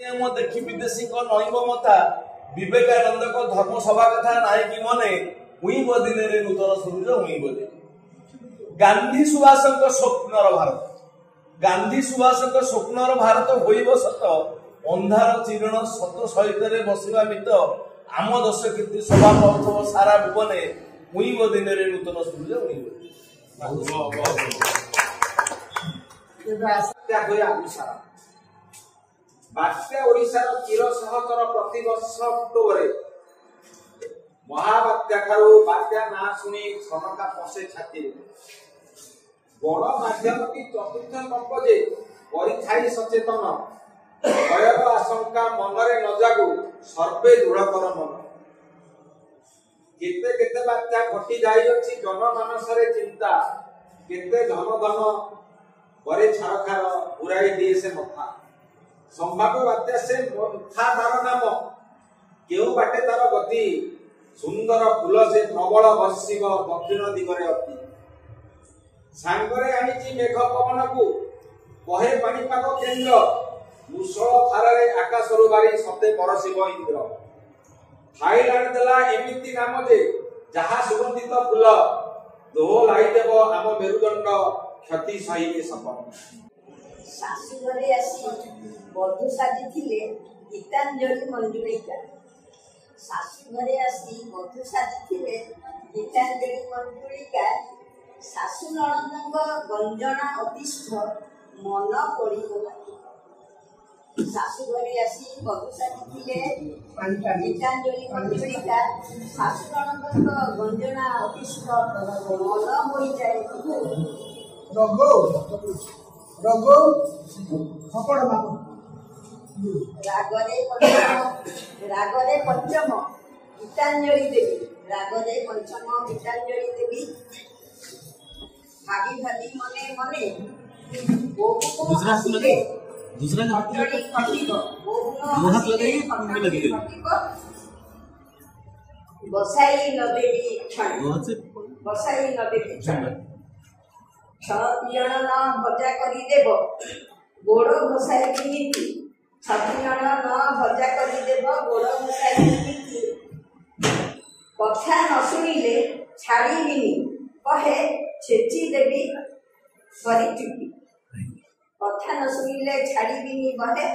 देखी विदेशी नईब मता विवेकानंद को धर्म सभा कथा नाई कि मने हुई दिन नूतन सूरज हुई दिन गांधी सुभाष स्वप्नर भारत गांधी सुभाष स्वप्नर भारत होइब सत अंधार चिरण सत सहित बसवा मित आम दश कीर्ति सभा पहुंचब सारा भुवने हुईब दिन नूतन सूरज हुईब बात्या ओडिशार चिर सहचर प्रति वर्ष अक्टोबर महाबात्या ठारू बात्या ना सुनी छनका पसे छाती गण माध्यमटी चतुर्थ कंपजे परिथाई सचेतन भयर आशंका मनरे न जागु सर्वे दृढ़कर मन केते केते बात्या घटी जाई अछि जनमानसरे चिंता केते घन घन परे छारखार उराई दिए से मथा संभाव्य बात्या से था तार नाम केउ बाटे तार गति सुंदर फूल से प्रबल वर्षिब दक्षिण दिगरे अति सांगरे आनिची मेघ पवन को कहे पाणीपाग केन्द्र मुसळ धारारे आकाशरु बारी सते परशिव इंद्र थाईलैंड देला एमिति नाम जे जहा सुगंधित फूल दोह लाई देव आम मेरुदंड क्षति सहिबे सपन शाशु घरे आसी बधू साजिथिले गीतांजलि मंजुलिका शाशु घरे आसी बधू साजिथिले गीतांजलि मंजुलिका शाशु नणंदଙ୍କ गंजना अतिष्ठ मन पड़िगला शाशु घरे आसी बधू साजिथिले गीतांजलि मंजुलिका शाशु नणंदଙ୍କ गंजना अतिष्ठ मन होई जाए रघु रघु खपड़ बाबू रागरे पंचम गीतांजलि देवी रागरे पंचम गीतांजलि देवी भागी भागी मने मने दूसरा बसाई नदेवी क्षण छण न भजा करी देव गोड़ घोषाई नीति छण न भजा करी देव गोड़ घोषाई नीति कथा न शुणिले छाड़ीबिनी कहे छेची देवी करी चुकी कथा न शुणिले छाड़ीबिनी कहे